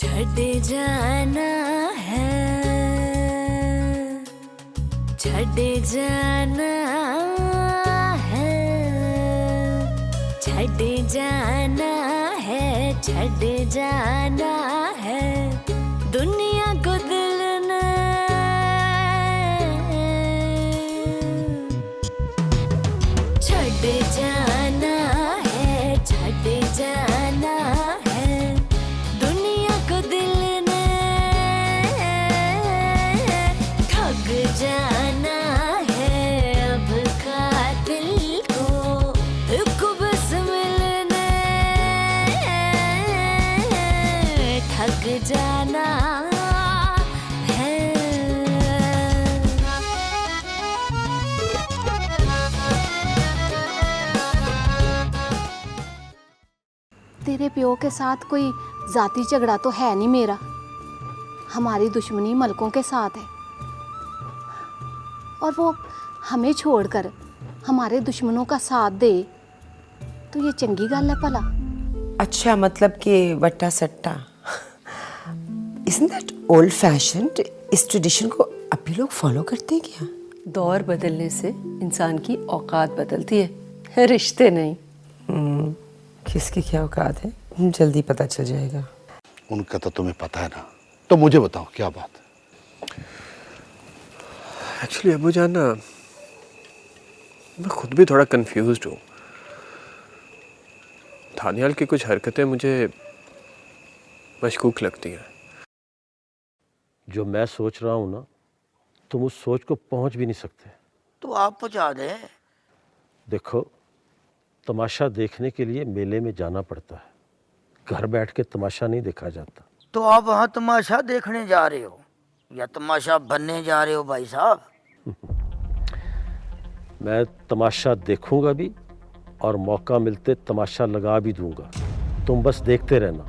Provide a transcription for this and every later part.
छड़ जाना है, छड़ जाना है, छड़ जाना है, छड़ जाना है दुनिया को दिल ने। छड़ जाना है, छड़ जाना है दुनिया को दिल ने। ठग जाना है अब कातिल को एक बस मिलने। ठग जाना है। तेरे प्यो के साथ कोई जाति झगड़ा तो है नहीं मेरा, हमारी दुश्मनी मलकों के साथ है और वो हमें छोड़कर हमारे दुश्मनों का साथ दे तो ये चंगी गल है भला। अच्छा, मतलब कि वट्टा सट्टा। Isn't that old fashioned? इस ट्रेडिशन को अब भी लोग फॉलो करते हैं क्या? दौर बदलने से इंसान की औकात बदलती है, रिश्ते नहीं। किसकी क्या औकात है जल्दी पता चल जाएगा। उनका तो तुम्हें पता है ना, तो मुझे बताओ क्या बात है। एक्चुअली अबू जान ना, मैं खुद भी थोड़ा कंफ्यूज्ड हूँ। दानियाल की कुछ हरकतें मुझे मशकूक लगती हैं। जो मैं सोच रहा हूँ ना, तुम उस सोच को पहुंच भी नहीं सकते। तो आप पहुंचा दें। देखो, तमाशा देखने के लिए मेले में जाना पड़ता है, घर बैठ के तमाशा नहीं देखा जाता। तो आप वहाँ तमाशा देखने जा रहे हो या तमाशा बनने जा रहे हो भाई साहब? मैं तमाशा देखूंगा भी और मौका मिलते तमाशा लगा भी दूंगा। तुम बस देखते रहना।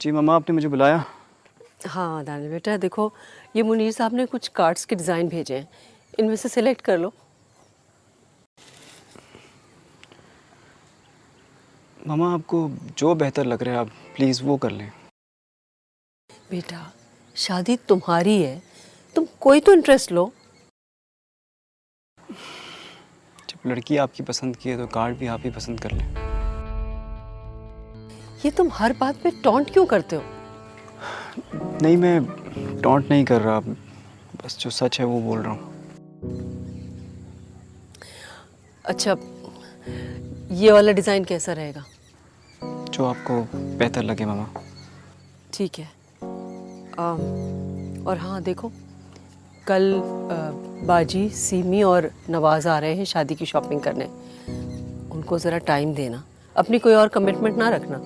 जी मम्मा, आपने मुझे बुलाया? हाँ दानिश बेटा, देखो ये मुनीर साहब ने कुछ कार्ड्स के डिज़ाइन भेजे हैं, इनमें से सिलेक्ट कर लो। मम्मा, आपको जो बेहतर लग रहा है आप प्लीज़ वो कर लें। बेटा शादी तुम्हारी है, तुम कोई तो इंटरेस्ट लो। जब लड़की आपकी पसंद की है तो कार्ड भी आप ही पसंद कर लें। ये तुम हर बात पे टॉन्ट क्यों करते हो? नहीं, मैं टॉन्ट नहीं कर रहा, बस जो सच है वो बोल रहा हूँ। अच्छा, ये वाला डिज़ाइन कैसा रहेगा? जो आपको बेहतर लगे मामा। ठीक है। और हाँ देखो, कल बाजी, सीमी और नवाज आ रहे हैं शादी की शॉपिंग करने। उनको ज़रा टाइम देना, अपनी कोई और कमिटमेंट ना रखना।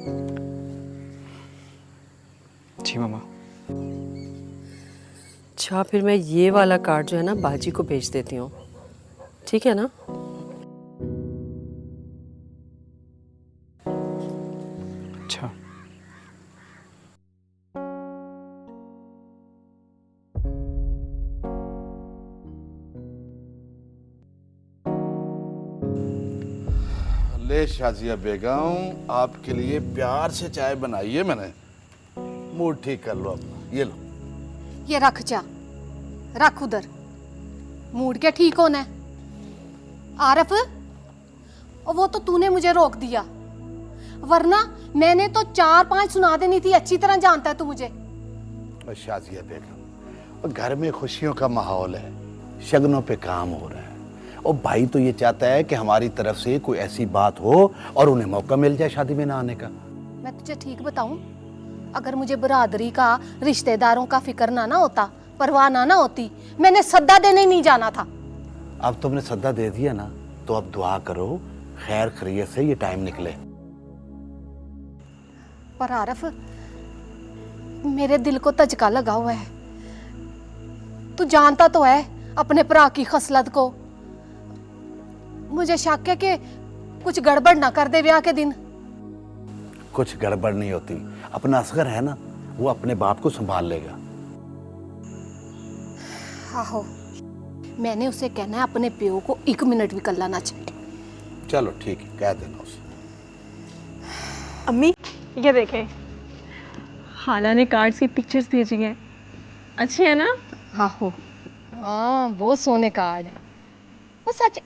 जी मामा। अच्छा, फिर मैं ये वाला कार्ड जो है ना बाजी को भेज देती हूँ, ठीक है ना? अच्छा। ले शाजिया बेगम, आपके लिए प्यार से चाय बनाई है मैंने। मूड ठीक कर लो अपना, ये लो। ये रख जा, रख उधर। मूड क्या ठीक होना है आरफ? और वो तो तूने मुझे रोक दिया, वरना मैंने तो 4-5 सुना देनी थी। अच्छी तरह जानता है तू मुझे। और शाजिया बेगम, घर में खुशियों का माहौल है, शगनों पे काम हो रहा है, और भाई तो ये चाहता है कि हमारी तरफ से कोई ऐसी बात हो और उन्हें मौका मिल जाए शादी में ना आने का। मैं तुझे ठीक बताऊं, अगर मुझे बरादरी का, रिश्तेदारों का फिक्र ना होता, परवाह ना होती, मैंने सद्दा देने ही नहीं जाना था। अब तुमने सद्दा दे दिया ना, तो अब दुआ करो खैर खैरियत से ये टाइम निकले। पर आरफ, मेरे दिल को तजका लगा हुआ है। तू जानता तो है अपने भरा की खसलत को। मुझे शक है कि कुछ गड़बड़ ना कर दे ब्याह के दिन। कुछ गड़बड़ नहीं होती, अपना असगर है ना, वो अपने बाप को संभाल लेगा। आहो, मैंने उसे कहना है अपने प्यो को 1 मिनट भी कल्ला ना छोड़े। चलो ठीक है, कह देना उसे। अम्मी ये देखें, खाला ने कार्ड्स की पिक्चर्स भेजी हैं। अच्छी है ना? आहो, हाँ बहुत सोने कार्ड है। वो सच,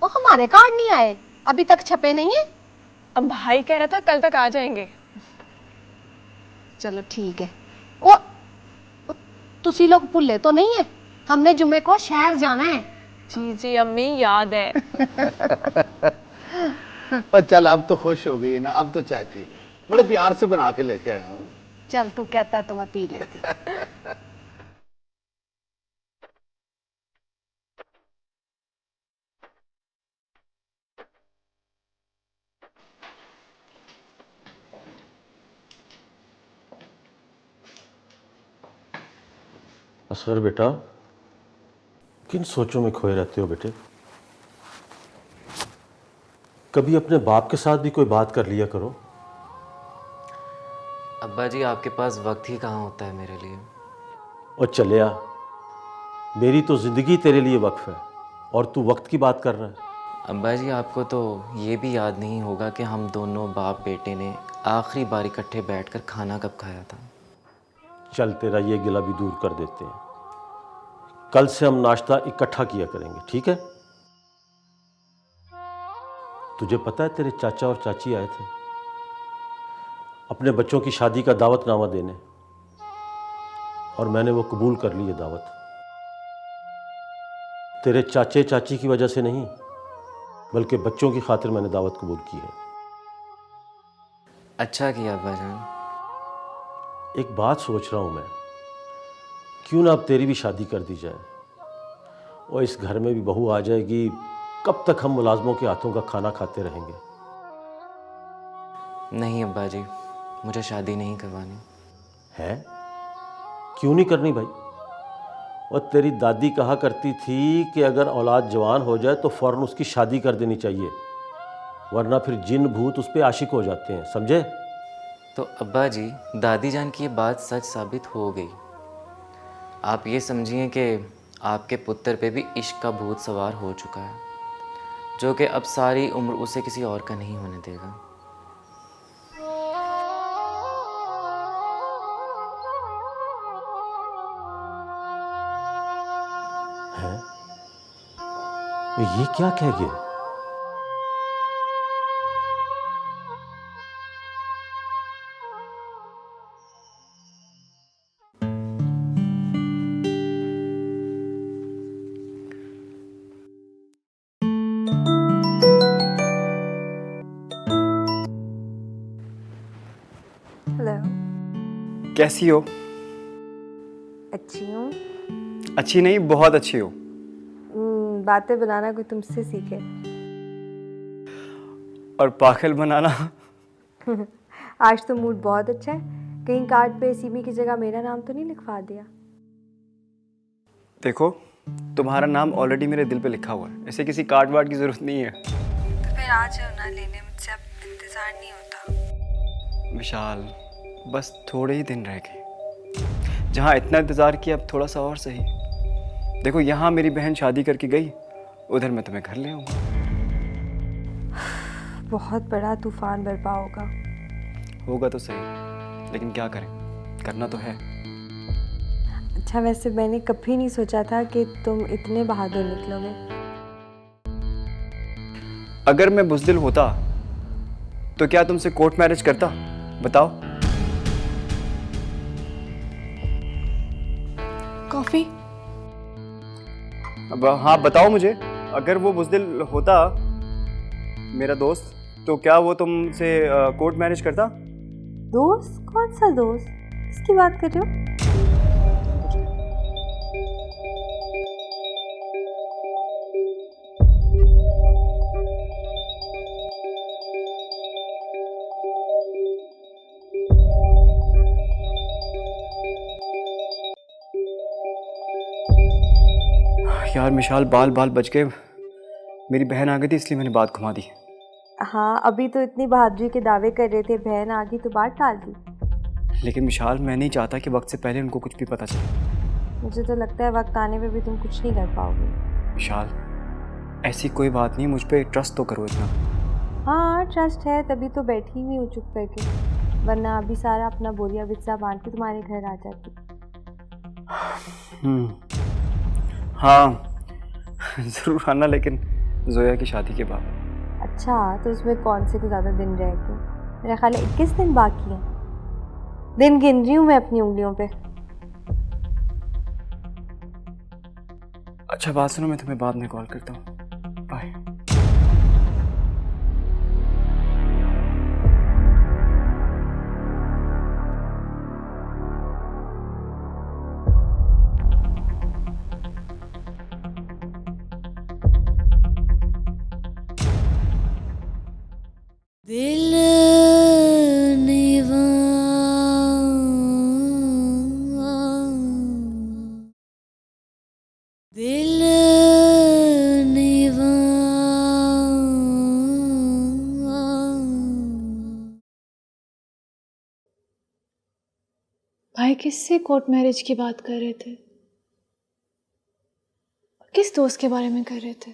वो हमारे कार्ड नहीं आए अभी तक, छपे नहीं है। अब भाई कह रहा था कल तक आ जाएंगे। चलो ठीक है। ओ तुसी लोग भुल्ले तो नहीं है, हमने जुमे को शहर जाना है। जी जी अम्मी याद है। पर चल अब तो खुश हो गई ना, अब तो चाय पी, बड़े प्यार से बना के लेके आया हूँ। चल तू कहता तो मैं पी लेती। असगर बेटा, किन सोचों में खोए रहते हो बेटे? कभी अपने बाप के साथ भी कोई बात कर लिया करो। अब्बा जी आपके पास वक्त ही कहाँ होता है मेरे लिए। और चलिया, मेरी तो ज़िंदगी तेरे लिए वक्फ है और तू वक्त की बात कर रहा है। अब्बा जी आपको तो ये भी याद नहीं होगा कि हम दोनों बाप बेटे ने आखिरी बार इकट्ठे बैठकर खाना कब खाया था। चल तेरा ये गिला भी दूर कर देते हैं। कल से हम नाश्ता इकट्ठा किया करेंगे, ठीक है? तुझे पता है तेरे चाचा और चाची आए थे अपने बच्चों की शादी का दावतनामा देने, और मैंने वो कबूल कर ली ये दावत। तेरे चाचे चाची की वजह से नहीं, बल्कि बच्चों की खातिर मैंने दावत कबूल की है। अच्छा किया अब्बा जान। एक बात सोच रहा हूं मैं, क्यों ना अब तेरी भी शादी कर दी जाए और इस घर में भी बहू आ जाएगी। कब तक हम मुलाजमों के हाथों का खाना खाते रहेंगे? नहीं अब्बा जी, मुझे शादी नहीं करवानी है। क्यों नहीं करनी भाई? और तेरी दादी कहा करती थी कि अगर औलाद जवान हो जाए तो फ़ौरन उसकी शादी कर देनी चाहिए, वरना फिर जिन भूत उस पर आशिक हो जाते हैं, समझे? तो अब्बा जी दादी जान की ये बात सच साबित हो गई। आप ये समझिए कि आपके पुत्र पे भी इश्क का भूत सवार हो चुका है, जो कि अब सारी उम्र उसे किसी और का नहीं होने देगा। हैं? ये क्या कह गया? कैसी हो? अच्छी हूँ। अच्छी नहीं, बहुत अच्छी हो। बातें बनाना कोई तुमसे सीखे। और पागल बनाना। आज तो मूड बहुत अच्छा है। कहीं कार्ड पे सीमी की जगह मेरा नाम तो नहीं लिखवा दिया? देखो, तुम्हारा नाम ऑलरेडी मेरे दिल पे लिखा हुआ है, ऐसे किसी कार्ड वार्ड की जरूरत नहीं है। तो फिर आ जाओ ना लेने, मुझसे अब इंतजार नहीं होता। विशाल, बस थोड़े ही दिन रह गए। जहाँ इतना इंतज़ार किया, अब थोड़ा सा और सही। देखो, यहाँ मेरी बहन शादी करके गई, उधर मैं तुम्हें घर ले आऊँगा। बहुत बड़ा तूफान बरपा होगा। होगा तो सही, लेकिन क्या करें, करना तो है। अच्छा, वैसे मैंने कभी नहीं सोचा था कि तुम इतने बहादुर निकलोगे। अगर मैं बुज़दिल होता तो क्या तुमसे कोर्ट मैरिज करता? बताओ। कॉफी? अब हाँ बताओ मुझे, अगर वो बुज़दिल होता मेरा दोस्त, तो क्या वो तुमसे कोर्ट मैरिज करता? दोस्त? कौन सा दोस्त? किसकी बात कर रहे हो? यार मिशाल, बाल बाल बच गए। मेरी बहन आ गई थी, इसलिए मैंने बात घुमा दी। हाँ, अभी तो इतनी बहादुरी के दावे कर रहे थे, बहन आ गई तो बात टाल दी। लेकिन मिशाल, मैं नहीं चाहता कि वक्त से पहले उनको कुछ भी पता चले। मुझे तो लगता है वक्त आने पे भी तुम कुछ नहीं कर पाओगे। विशाल, ऐसी कोई बात नहीं, मुझ पे ट्रस्ट तो करो इतना। हाँ ट्रस्ट है, तभी तो बैठी हुई हूँ चुप करके, वरना अभी सारा अपना बोरिया बिस्सा बांध के तुम्हारे घर आ जाती। हाँ ज़रूर आना, लेकिन जोया की शादी के बाद। अच्छा, तो उसमें कौन से को ज़्यादा दिन रह गए? मेरा ख्याल है 21 दिन बाकी हैं। दिन गिन रही हूँ मैं अपनी उंगलियों पे। अच्छा बात सुनो, मैं तुम्हें बाद में कॉल करता हूँ। बाय। दिल निवा दिल निवा भाई किससे कोर्ट मैरिज की बात कर रहे थे? किस दोस्त के बारे में कर रहे थे?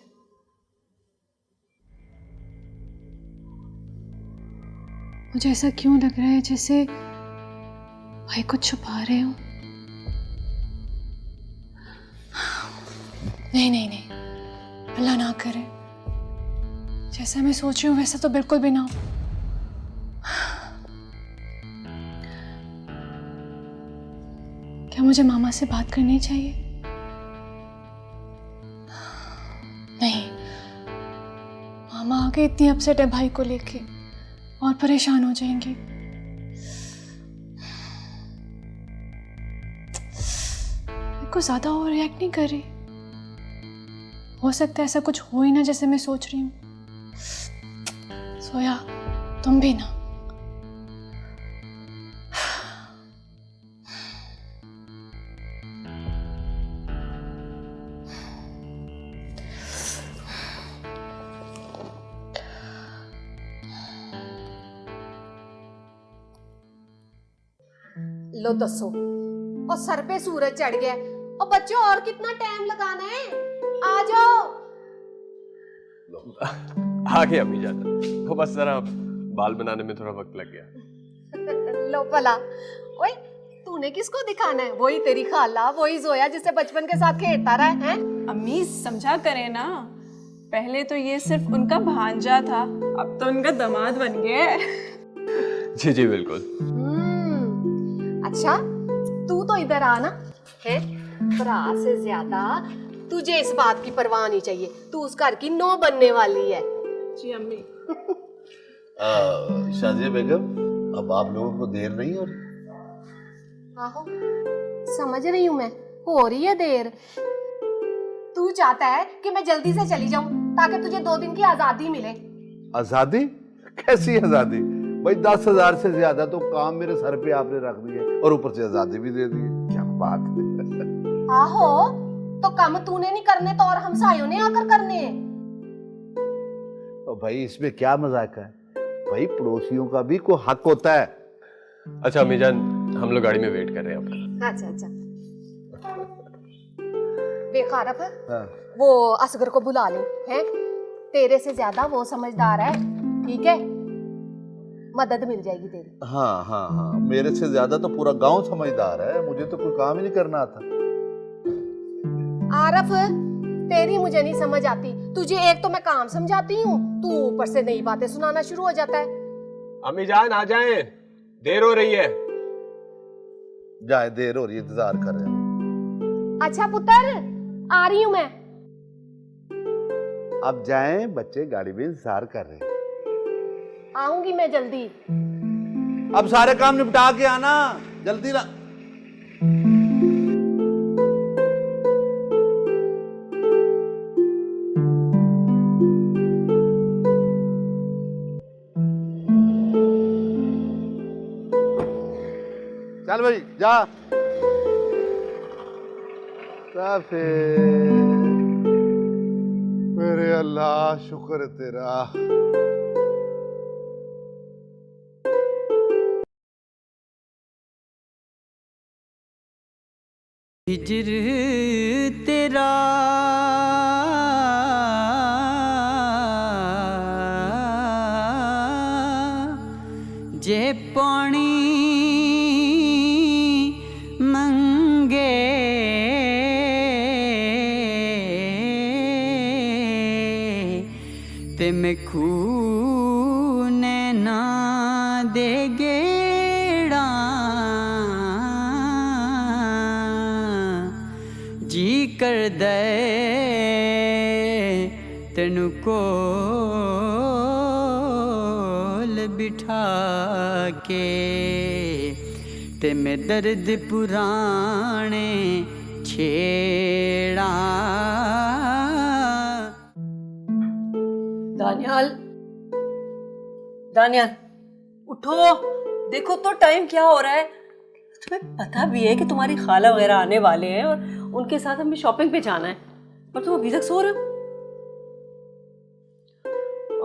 मुझे ऐसा क्यों लग रहा है जैसे भाई कुछ छुपा रहे हो। नहीं नहीं नहीं, अल्लाह ना करे, जैसा मैं सोच रही हूँ वैसा तो बिल्कुल भी ना हो। क्या मुझे मामा से बात करनी चाहिए? नहीं, मामा आगे इतनी अपसेट है भाई को लेके और परेशान हो जाएंगी। मेरे को ज्यादा ओवर रिएक्ट नहीं कर रही, हो सकता है ऐसा कुछ हो ही ना जैसे मैं सोच रही हूँ। सोया तुम भी ना। लो दसो, और सर पे सूरज चढ़ गया। और बच्चों और कितना टाइम लगाना है, आ जाओ। आ गया अम्मी जान, वो बस जरा बाल बनाने में थोड़ा वक्त लग गया। लो भला, ओए तूने किसको दिखाना है? वही तेरी खाला, वही जोया जिससे बचपन के साथ खेलता रहा है? अम्मी समझा करे ना, पहले तो ये सिर्फ उनका भांजा था, अब तो उनका दामाद बन गया है। जी जी बिल्कुल। अच्छा तू तो इधर आना है, भरा से ज्यादा तुझे इस बात की परवाह नहीं चाहिए, तू उस घर की नौ बनने वाली है। जी अम्मी। शाजिया बेगम, अब आप लोगों को देर नहीं हो रही? आहो, समझ रही हूँ मैं, हो रही है देर। तू चाहता है कि मैं जल्दी से चली जाऊं ताकि तुझे 2 दिन की आजादी मिले। आजादी? कैसी आजादी भाई? 10,000 से ज्यादा तो काम मेरे सर पे आपने रख दिए और ऊपर से आजादी भी दे दी है। क्या बात है। आहो, तो काम तूने नहीं करने तो और हमसायों ने आकर करने हैं। तो भाई इसमें क्या मजाक है? भाई पड़ोसियों का भी कोई हक होता है। अच्छा अम्मी जान, हम लोग गाड़ी में वेट कर रहे हैं आपका। अच्छा अच्छा, बेखारफ है। हाँ। वो असगर को बुला ले, हैं? तेरे से ज्यादा वो समझदार है, ठीक है? मदद मिल जाएगी तेरी। हाँ हाँ हाँ, मेरे से ज्यादा तो पूरा गांव समझदार है, मुझे तो कोई काम ही नहीं करना आता। आरफ, तेरी मुझे नहीं समझ आती। तुझे एक तो मैं काम समझाती हूँ, तू ऊपर से नई बातें सुनाना शुरू हो जाता है। अम्मी जान आ जाएं, देर हो रही है। जाए, देर हो रही है, इंतजार कर रहे हैं। अच्छा पुत्र, आ रही हूँ मैं। अब जाएं, बच्चे गाड़ी में इंतजार कर रहे हैं। आऊंगी मैं जल्दी। अब सारे काम निपटा के आना, जल्दी ना। चल भाई जा। मेरे अल्लाह, शुक्र है तेरा। हिजर तेरा जे पानी मंगे ते मैं खून ना दे गेड़ा जी कर दे तेनू कोल बिठा के ते मैं दर्द पुराने छेड़ा। दानियाल, दानियाल उठो, देखो तो टाइम क्या हो रहा है। तुम्हें पता भी है कि तुम्हारी खाला वगैरह आने वाले हैं और उनके साथ हमें शॉपिंग पे जाना है, पर तुम अभी तक सो रहे हो।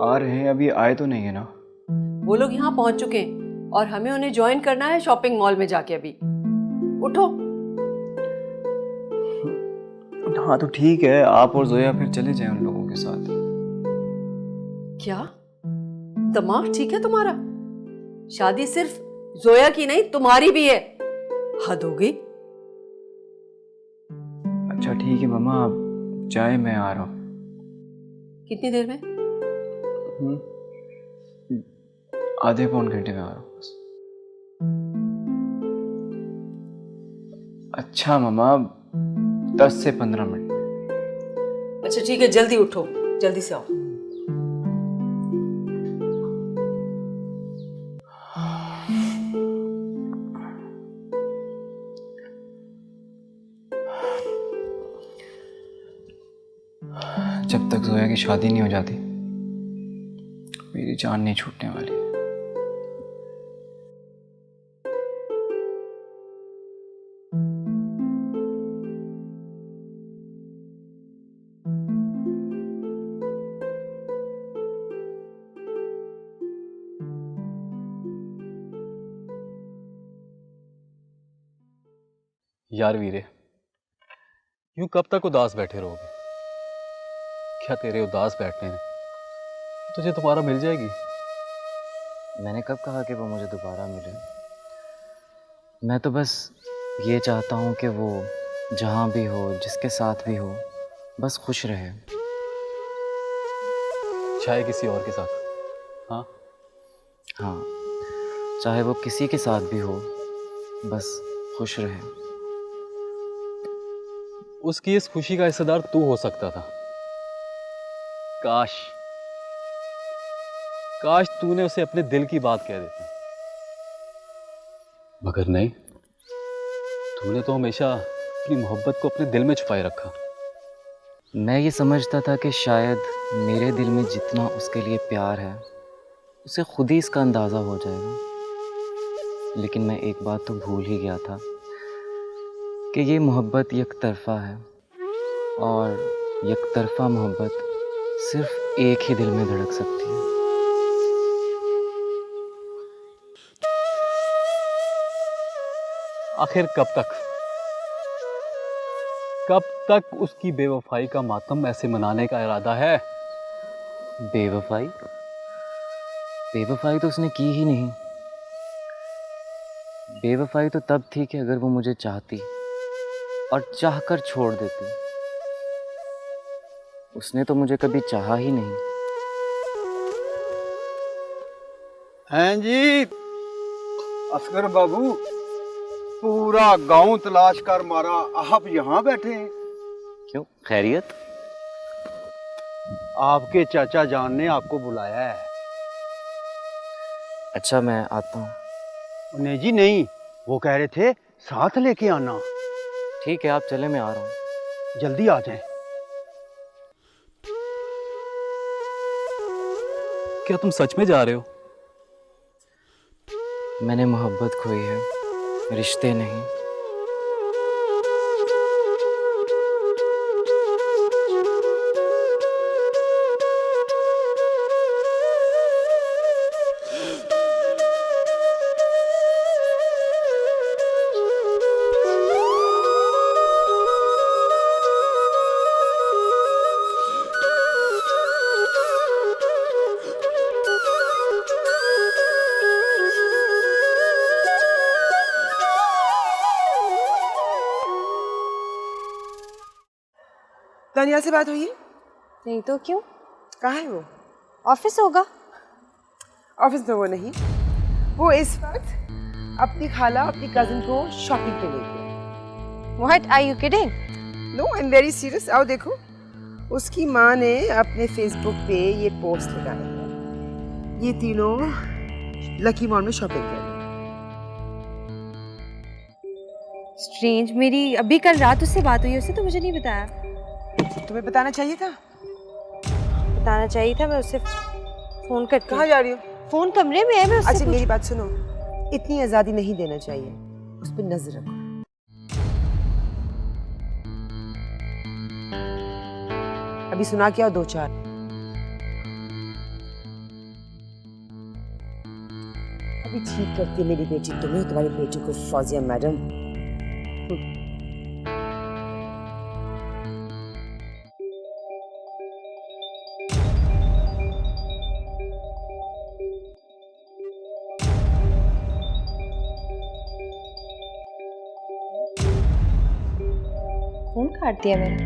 आ रहे हैं, अभी आए तो नहीं है ना? वो लोग यहाँ पहुंच चुके हैं और हमें उन्हें ज्वाइन करना है शॉपिंग मॉल में जाके। अभी उठो। हाँ तो ठीक है, आप और जोया फिर चले जाएं उन लोगों के साथ। क्या दिमाग ठीक है तुम्हारा? शादी सिर्फ जोया की नहीं तुम्हारी भी है। हद हो गई। अच्छा ठीक है मामा, आप जाए, मैं आ रहा हूँ। कितनी देर में? आधे पौन घंटे में आ रहा हूँ बस। अच्छा मामा, 10 से 15 मिनट। अच्छा ठीक है, जल्दी उठो, जल्दी से आओ। जब तक जोया की शादी नहीं हो जाती मेरी जान नहीं छूटने वाली। यार वीरे, यूं कब तक उदास बैठे रहोगे? क्या तेरे उदास बैठने में तुझे दोबारा मिल जाएगी? मैंने कब कहा कि वो मुझे दोबारा मिले? मैं तो बस ये चाहता हूँ कि वो जहाँ भी हो, जिसके साथ भी हो, बस खुश रहे। चाहे किसी और के साथ। हाँ हाँ, चाहे वो किसी के साथ भी हो, बस खुश रहे। उसकी इस खुशी का हिस्सेदार तू हो सकता था। काश काश तूने उसे अपने दिल की बात कह देता, मगर नहीं, तूने तो हमेशा अपनी मोहब्बत को अपने दिल में छुपाए रखा। मैं ये समझता था कि शायद मेरे दिल में जितना उसके लिए प्यार है उसे खुद ही इसका अंदाज़ा हो जाएगा, लेकिन मैं एक बात तो भूल ही गया था कि ये मोहब्बत यकतरफ़ा है और यकतरफ़ा मोहब्बत सिर्फ एक ही दिल में धड़क सकती है। आखिर कब तक उसकी बेवफाई का मातम ऐसे मनाने का इरादा है? बेवफाई? बेवफाई तो उसने की ही नहीं। बेवफाई तो तब थी कि अगर वो मुझे चाहती और चाहकर छोड़ देती। उसने तो मुझे कभी चाहा ही नहीं। हैं जी असगर बाबू, पूरा गांव तलाश कर मारा, आप यहाँ बैठे हैं? क्यों, खैरियत? आपके चाचा जान ने आपको बुलाया है। अच्छा मैं आता हूँ। नहीं जी नहीं, वो कह रहे थे साथ लेके आना। ठीक है आप चले, मैं आ रहा हूँ। जल्दी आ जाएं। क्या तुम सच में जा रहे हो? मैंने मोहब्बत खोई है, रिश्ते नहीं। तानिया से बात हुई है? नहीं तो क्यों? कहाँ है वो? ऑफिस होगा। ऑफिस में वो नहीं, वो इस वक्त अपनी खाला अपनी कजिन को शॉपिंग पे ले गई। What are you kidding? No, I am very serious. आओ देखो, उसकी माँ ने अपने फेसबुक पे ये पोस्ट लगाया है, ये तीनों लकी मॉल में शॉपिंग कर रहे हैं। स्ट्रेंज, मेरी अभी कल रात उससे बात हुई, उससे तो मुझे नहीं बताया। तुम्हें बताना चाहिए था। बताना चाहिए था, मैं उससे फोन करती। कहाँ जा रही हो? फोन कमरे में है, मैं उससे अच्छा मेरी बात सुनो, इतनी आज़ादी नहीं देना चाहिए, उस पर नजर रखो। अभी सुना क्या हो 2-4? अभी ठीक करती है मेरी बेटी तुम्हें, तुम्हारी बेटी को फौजिया मैडम। फोन काट दिया मेरा।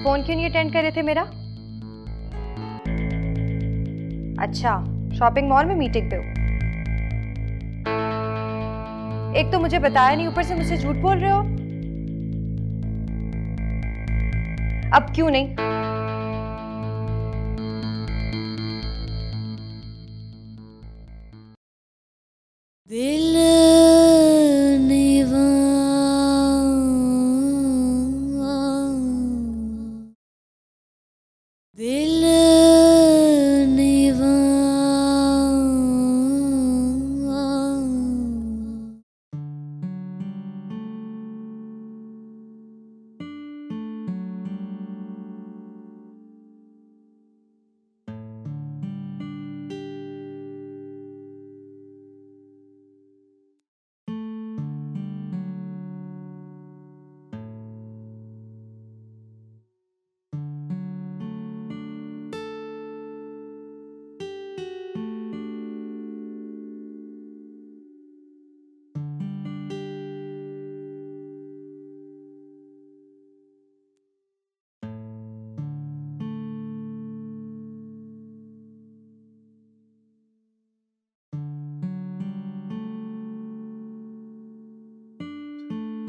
फोन क्यों नहीं अटेंड कर रहे थे मेरा? अच्छा, शॉपिंग मॉल में मीटिंग पे हो। एक तो मुझे बताया नहीं, ऊपर से मुझसे झूठ बोल रहे हो। अब क्यों नहीं? दिल निवा दिल निवा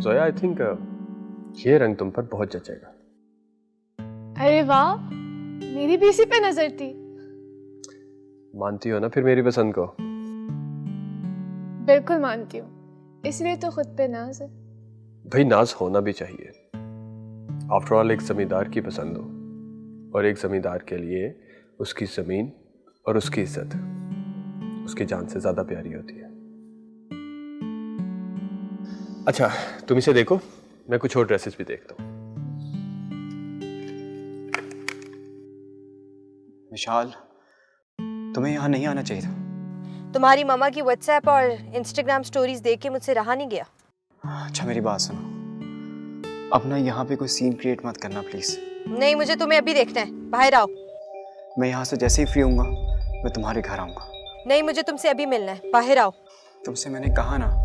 जोया, आई थिंक ये रंग तुम पर बहुत जचेगा। अरे वाह, मेरी भी इसी पे नजर थी। मानती हो ना फिर मेरी पसंद को? बिल्कुल मानती हूँ, इसलिए तो खुद पे नाज है। भाई नाज होना भी चाहिए। आफ्टर ऑल एक जमींदार की पसंद हो, और एक जमींदार के लिए उसकी जमीन और उसकी इज्जत उसकी जान से ज्यादा प्यारी होती है। अच्छा तुम इसे देखो, मैं कुछ और ड्रेसेस भी देखता हूँ। विशाल, तुम्हें यहाँ नहीं आना चाहिए था। तुम्हारी मामा की व्हाट्सएप और इंस्टाग्राम स्टोरीज देख के मुझसे रहा नहीं गया। अच्छा मेरी बात सुनो, अब ना यहाँ पे कोई सीन क्रिएट मत करना प्लीज। नहीं, मुझे तुम्हें अभी देखना है, बाहर आओ। मैं यहाँ से जैसे ही फ्री होऊंगा मैं तुम्हारे घर आऊंगा। नहीं, मुझे तुमसे अभी मिलना है, बाहर आओ। तुमसे मैंने कहा ना,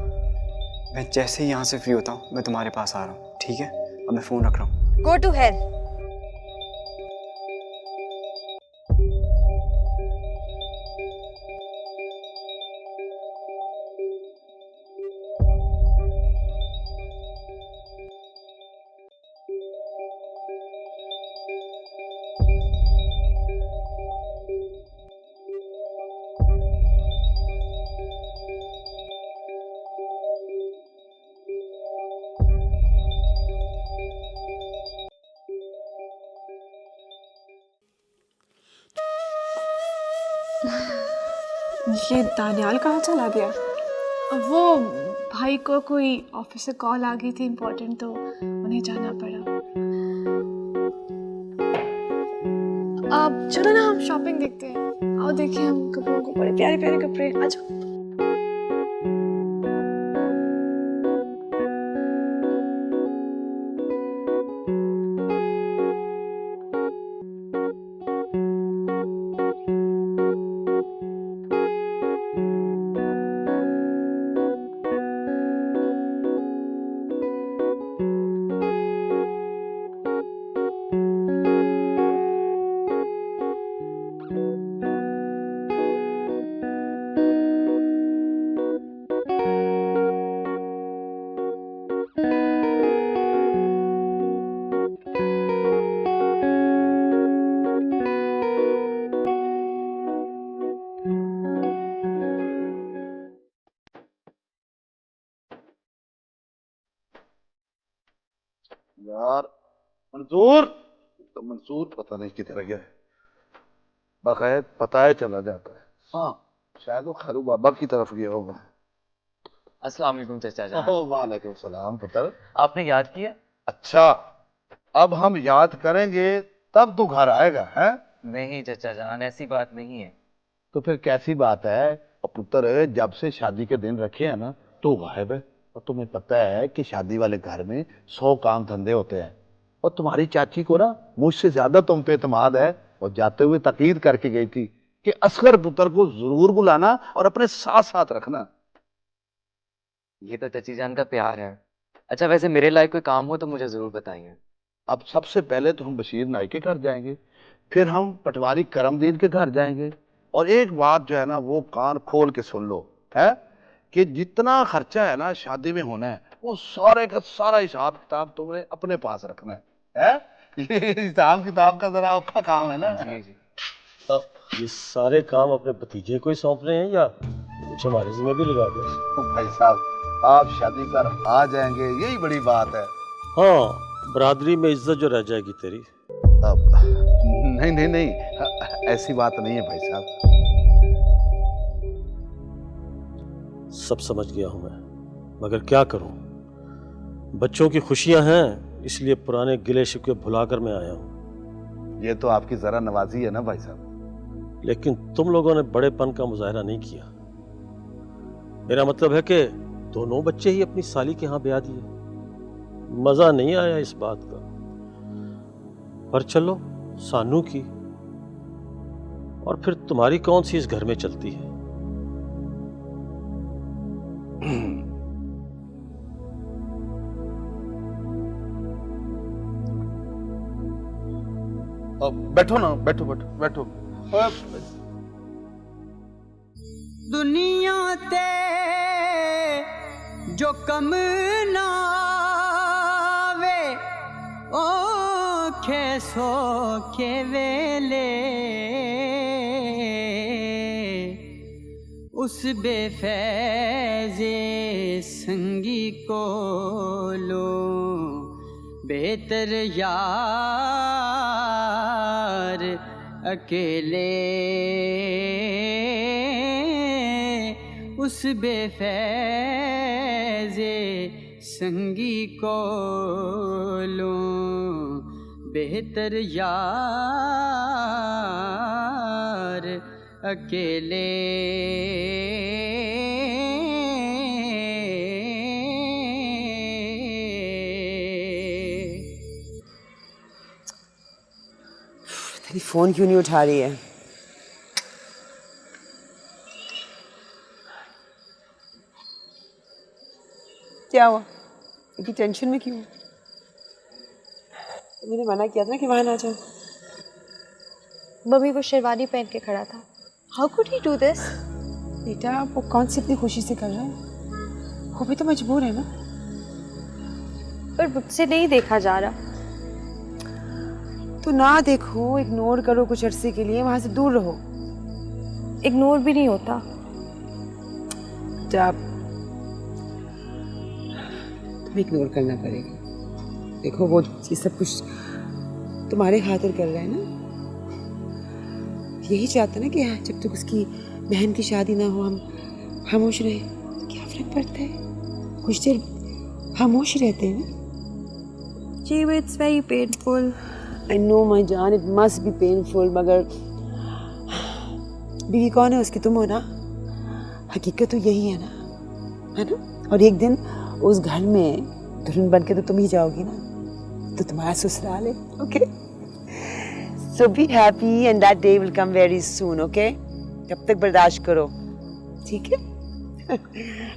मैं जैसे ही यहाँ से फ्री होता हूँ मैं तुम्हारे पास आ रहा हूँ, ठीक है? अब मैं फोन रख रहा हूँ। Go to hell. ये दानियाल कहाँ चला गया? वो भाई को कोई ऑफिस से कॉल आ गई थी इम्पोर्टेंट, तो उन्हें जाना पड़ा। अब चलो ना हम शॉपिंग देखते हैं। आओ देखिए हम कपड़ों को, बड़े प्यारे प्यारे कपड़े। आ जाओ। यार मंसूर, तो मंसूर पता नहीं किधर गया है। बकायद पता है चला जाता है। हाँ शायद वो खारू बाबा की तरफ गया होगा। अस्सलाम वालेकुम चाचा जान। वालेकुम सलाम पुत्र। आपने याद किया? अच्छा, अब हम याद करेंगे तब तू घर आएगा है? नहीं चाचा जान, ऐसी बात नहीं है। तो फिर कैसी बात है? और पुत्र जब से शादी के दिन रखे हैं ना तो गायब है। और तुम्हें पता है कि शादी वाले घर में 100 काम धंधे होते हैं। और तुम्हारी चाची को ना मुझसे ज्यादा तुम पे एतमाद है। और जाते हुए तकीद करके गई थी कि असगर पुत्र को जरूर बुलाना और अपने साथ साथ रखना। ये तो चाची जान का प्यार है। अच्छा वैसे मेरे लायक कोई काम हो तो मुझे जरूर बताइए। अब सबसे पहले तो हम बशीर नाई के घर जाएंगे, फिर हम पटवारी करमदीन के घर जाएंगे। और एक बात जो है ना वो कान खोल के सुन लो है कि जितना खर्चा है ना शादी में होना है वो सारे का सारा हिसाब किताब तुम्हें अपने पास रखना है? ये हिसाब किताब का जरा औखा काम है ना। जी जी। ये सारे काम अपने भतीजे को ही सौंप रहे हैं या कुछ हमारे जिम्मे भी लगा दे? भाई साहब आप शादी पर आ जाएंगे यही बड़ी बात है। हाँ, बरादरी में इज्जत जो रह जाएगी तेरी। अब नहीं नहीं नहीं ऐसी बात नहीं है भाई साहब। सब समझ गया हूं मैं, मगर क्या करूं? बच्चों की खुशियां हैं इसलिए पुराने गिले शिकवे भुलाकर मैं आया हूं। ये तो आपकी जरा नवाजी है ना भाई साहब। लेकिन तुम लोगों ने बड़ेपन का मुजाहरा नहीं किया। मेरा मतलब है कि दोनों बच्चे ही अपनी साली के यहाँ ब्याह दिए। मजा नहीं आया इस बात का। पर चलो सानू की और फिर तुम्हारी कौन सी इस घर में चलती है। अब बैठो ना, बैठो बैठो बैठो। दुनिया ते जो कम ना वे ओखे सोखे वेले उस बेफैजे संगी को लो बेहतर यार अकेले उस बेफैजे संगी को लो बेहतर यार अकेले। तेरी फोन क्यों नहीं उठा रही है? क्या हुआ? इतनी टेंशन में क्यों? मैंने मना किया था ना कि वहां ना जाओ। मम्मी वो शेरवानी पहन के खड़ा था। How could he do this? बेटा वो कौन सी इतनी खुशी से कर रहा है? वो भी तो मजबूर है ना। पर मुझसे नहीं देखा जा रहा। तो ना देखो, इग्नोर करो कुछ अरसे के लिए, वहां से दूर रहो। इग्नोर भी नहीं होता। जब तुम्हें इग्नोर करना पड़ेगा। देखो वो ये सब कुछ तुम्हारे खातिर कर रहा है ना। यही चाहता ना कि जब तक उसकी बहन की शादी ना हो हम खामोश रहे। तो क्या फर्क पड़ता है? कुछ देर खामोश ही रहते हैं ना। जी it's very painful. I know my जान, इट मस्ट बी पेनफुल, मगर बीवी कौन है उसकी? तुम हो ना। हकीकत तो यही है ना, है ना। और एक दिन उस घर में दुल्हन बन के तो तुम ही जाओगी ना, तो तुम्हारा ससुराल है। Okay, so be happy and that day will come very soon. Okay, तब तक बर्दाश्त करो, ठीक है।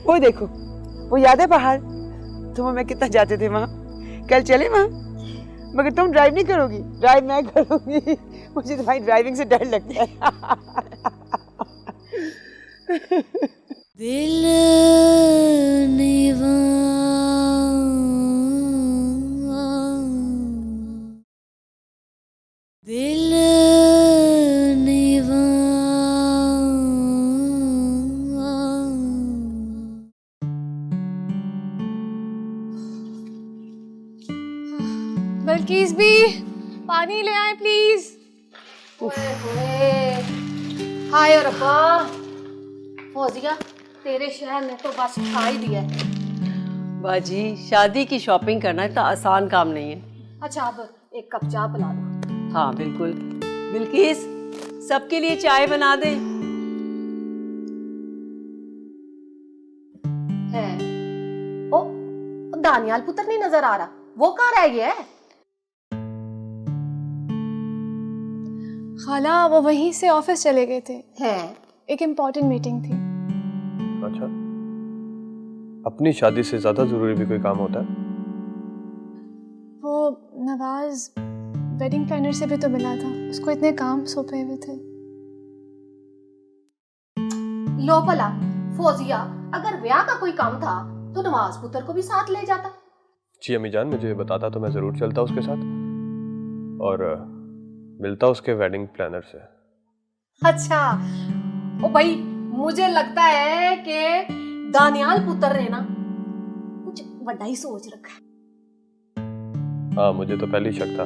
वो देखो, वो याद है पहाड़ तुम और मैं कितना जाते थे वहाँ? कल चले वहाँ, मगर तुम ड्राइव नहीं करोगी, ड्राइव मैं करूँगी। मुझे तुम्हारी ड्राइविंग से डर लगता है। दिल निवा दिल निवा बल्किस भी पानी ले आए प्लीज। हाय रब्बा, फौजिया तेरे शहर ने तो बस खा ही दिया है। बाजी, शादी की शॉपिंग करना इतना आसान काम नहीं है। अच्छा अब एक कप चाय पिला दो। हाँ बिल्कुल। बिल्किस, सबके लिए चाय बना दे। है ओ, दानियाल पुत्र नहीं नजर आ रहा, वो कहाँ रह गया है? खाला वो वहीं से ऑफिस चले गए थे। हैं? एक इम्पोर्टेंट मीटिंग थी। अच्छा, अपनी शादी से ज्यादा जरूरी भी कोई काम होता है? वो नवाज वेडिंग प्लानर से भी तो मिला था, उसको इतने काम सौंपे हुए थे। लो भला फौजिया, अगर ब्याह का कोई काम था तो नवाज पुत्र को भी साथ ले जाता। जी अम्मी जान, मुझे बताता तो मैं जरूर चलता उसके साथ और मिलता उसके वेडिंग प्लानर से। अच्छा ओ भाई, मुझे लगता है कि दानियाल पुत्र ने ना कुछ बड़ा ही सोच रखा है। हाँ, मुझे तो पहले ही शक था,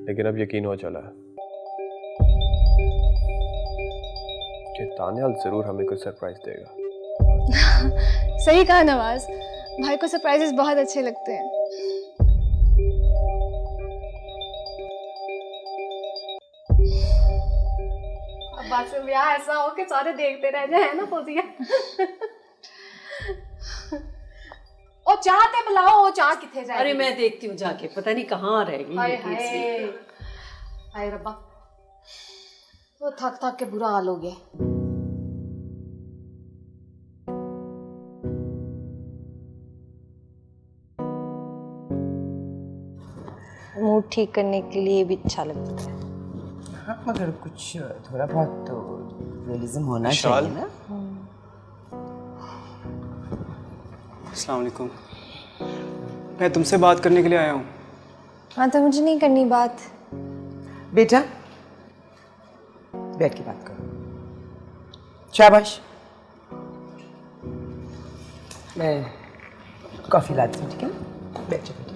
लेकिन अब यकीन हो चला है कि दानियाल जरूर हमें कोई सरप्राइज देगा। सही कहा नवाज, भाई को सरप्राइजेस बहुत अच्छे लगते हैं। अब बाद में ब्याह ऐसा हो कि सारे देखते रह जाए, है ना फौजिया? ओ चाह ते बुलाओ, वो चाह किथे जाए? अरे मैं देखती हूँ जाके, पता नहीं कहाँ रहेगी। हाय हाय हाय रब्बा, तो थक थक के बुरा हाल हो गया। मूड ठीक करने के लिए भी अच्छा लगता है। हाँ, मगर कुछ थोड़ा बहुत तो रियलिज्म होना विशाल? चाहिए ना। अस्सलाम वालेकुम। मैं तुमसे बात करने के लिए आया हूँ। हाँ तो मुझे नहीं करनी बात। बेटा बैठ के बात करो। शाबाश। मैं कॉफी लाती हूँ, ठीक है? बैठ जाओ बेटा।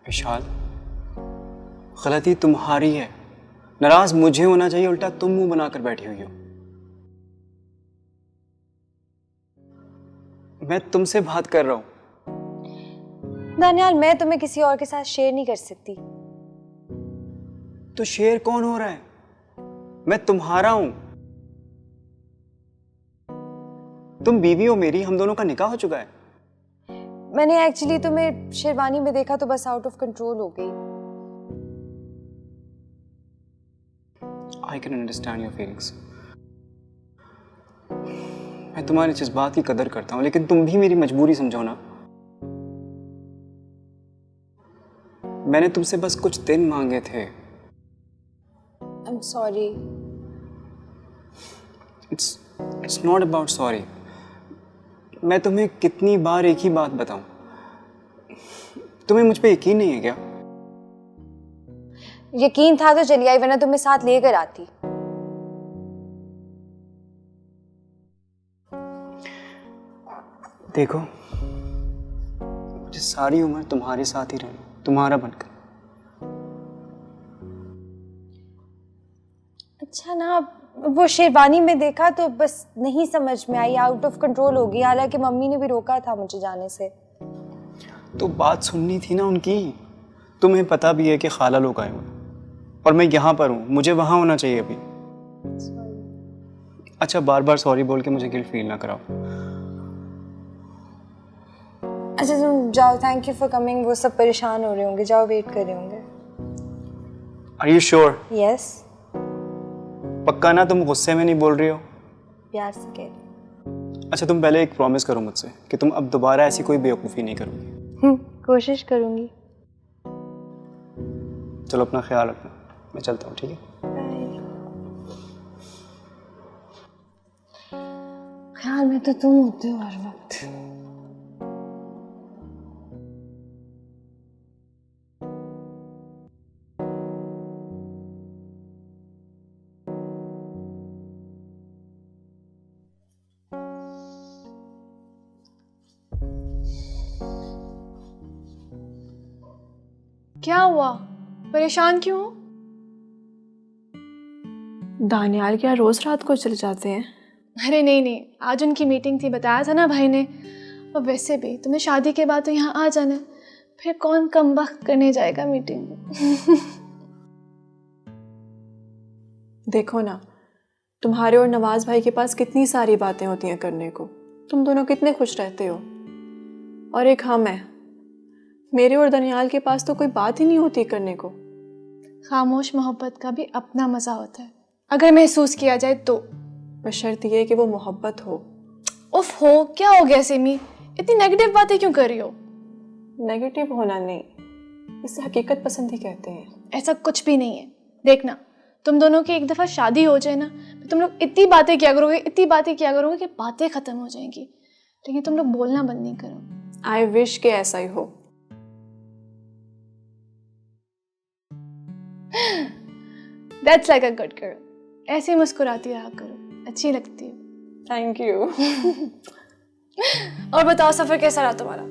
विशाल, गलती तुम्हारी है। नाराज मुझे होना चाहिए, उल्टा तुम मुंह बनाकर बैठी हुई हो। मैं तुमसे बात कर रहा हूं। दानियाल, मैं तुम्हें किसी और के साथ शेयर नहीं कर सकती। तो शेयर कौन हो रहा है? मैं तुम्हारा हूं। तुम बीवी हो मेरी, हम दोनों का निकाह हो चुका है। मैंने एक्चुअली तुम्हें शेरवानी में देखा तो बस आउट ऑफ कंट्रोल हो गई। I can understand your feelings. मैं तुम्हारे जज्बात की कदर करता हूँ, लेकिन तुम भी मेरी मजबूरी समझो ना। मैंने तुमसे बस कुछ दिन मांगे थे। I'm sorry. It's not about sorry. मैं तुम्हें कितनी बार एक ही बात बताऊं? तुम्हें मुझ पे यकीन नहीं है क्या? यकीन था तो चली आई, वरना तुम्हें साथ लेकर आती। देखो, मुझे सारी उम्र तुम्हारे साथ ही रहना, तुम्हारा बनकर। अच्छा ना, वो शेरवानी में देखा तो बस नहीं समझ में आई, आउट ऑफ कंट्रोल हो गई। हालांकि मम्मी ने भी रोका था मुझे जाने से। तो बात सुननी थी ना उनकी। तुम्हें पता भी है कि खाला लोग आए हुए और मैं यहाँ पर हूँ, मुझे वहाँ होना चाहिए अभी। अच्छा, बार बार सॉरी बोल के मुझे गिल्ट फील ना कराओ। अच्छा तुम जाओ, थैंक यू फॉर कमिंग। वो सब परेशान हो रहे होंगे, जाओ, वेट कर रहे होंगे। Are you sure? यस। पक्का ना, तुम गुस्से में नहीं बोल रही हो? प्यार से कह रही। अच्छा, तुम पहले एक प्रॉमिस करो मुझसे कि तुम अब दोबारा ऐसी कोई बेवकूफ़ी नहीं करोगी। कोशिश करूंगी। चलो, अपना ख्याल रखना, मैं चलता हूँ, ठीक है? ख्याल में तो तुम होते हो हर वक्त। क्या हुआ? परेशान क्यों हो? दानियाल क्या रोज रात को चले जाते हैं? अरे नहीं नहीं, आज उनकी मीटिंग थी, बताया था ना भाई ने। और वैसे भी तुमने शादी के बाद तो यहाँ आ जाना है, फिर कौन कम वक्त करने जाएगा मीटिंग में। देखो ना, तुम्हारे और नवाज भाई के पास कितनी सारी बातें होती हैं करने को, तुम दोनों कितने खुश रहते हो। और एक हम है, मेरे और दनियाल के पास तो कोई बात ही नहीं होती करने को। खामोश मोहब्बत का भी अपना मज़ा होता है, अगर महसूस किया जाए तो। बशर्ते ये कि वो मोहब्बत हो। उफ हो, क्या हो गया सिमी, इतनी नेगेटिव बातें क्यों कर रही हो? नेगेटिव होना नहीं, इसे हकीकत पसंदी कहते हैं। ऐसा कुछ भी नहीं है। देखना, तुम दोनों की एक दफ़ा शादी हो जाए ना, तो तुम लोग इतनी बातें किया करोगे कि बातें ख़त्म हो जाएंगी, लेकिन तुम लोग बोलना बंद नहीं करो। आई विश के ऐसा ही हो। That's like a good girl. ऐसे मुस्कुराती रहा करो, अच्छी लगती हो। Thank you. और बताओ, सफर कैसा रहा तुम्हारा?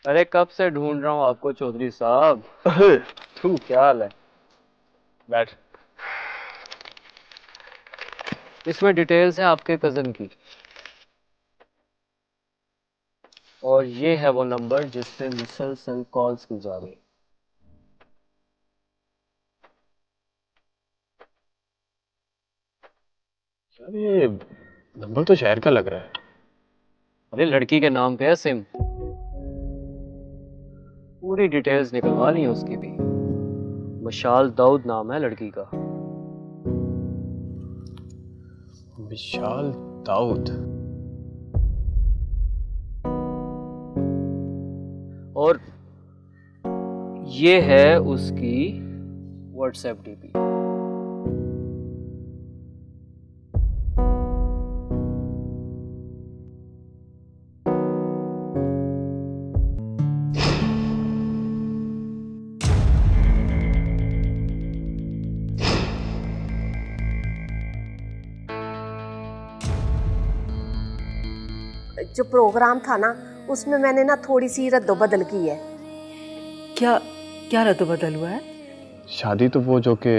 अरे कब से ढूंढ रहा हूँ आपको चौधरी साहब। तू क्या हाल है? बैठ। इसमें डिटेल्स हैं आपके कज़न की, और ये है वो नंबर जिससे मुसलसल कॉल्स गुजारे। यार ये नंबर तो शहर का लग रहा है। अरे लड़की के नाम पे है सिम। पूरी डिटेल्स निकलवा ली उसकी भी। विशाल दाऊद नाम है लड़की का। विशाल दाऊद। और ये है उसकी व्हाट्सएप डीपी। जो प्रोग्राम था ना, उसमें मैंने ना थोड़ी सी रद्दोबदल की है। क्या क्या रद्दोबदल हुआ है? शादी तो वो जो कि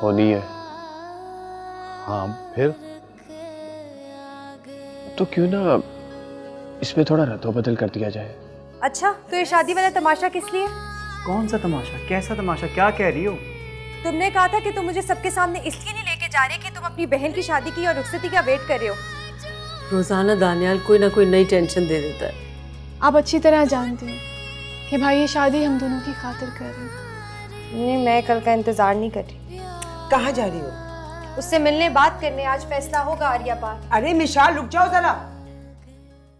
होनी है। हाँ फिर? तो क्यों ना इसमें थोड़ा रद्दोबदल कर दिया जाए। अच्छा, तो ये शादी वाला तमाशा किस लिए? कौन सा तमाशा? कैसा तमाशा? क्या कह रही हो? तुमने कहा था कि तुम मुझे सबके सामने इसलिए नहीं लेके जा रहे कि तुम अपनी बहन की शादी की और रुखसती का वेट कर रहे हो। रोजाना दानियाल कोई ना कोई नई टेंशन दे देता है। आप अच्छी तरह जानती हैं कि भाई ये शादी हम दोनों की खातिर कर रहे हैं। नहीं, मैं कल का इंतजार नहीं कर रही। कहाँ जा रही हो? उससे मिलने, बात करने। आज फैसला होगा आर्या पार। अरे मिशाल, रुक जाओ जरा।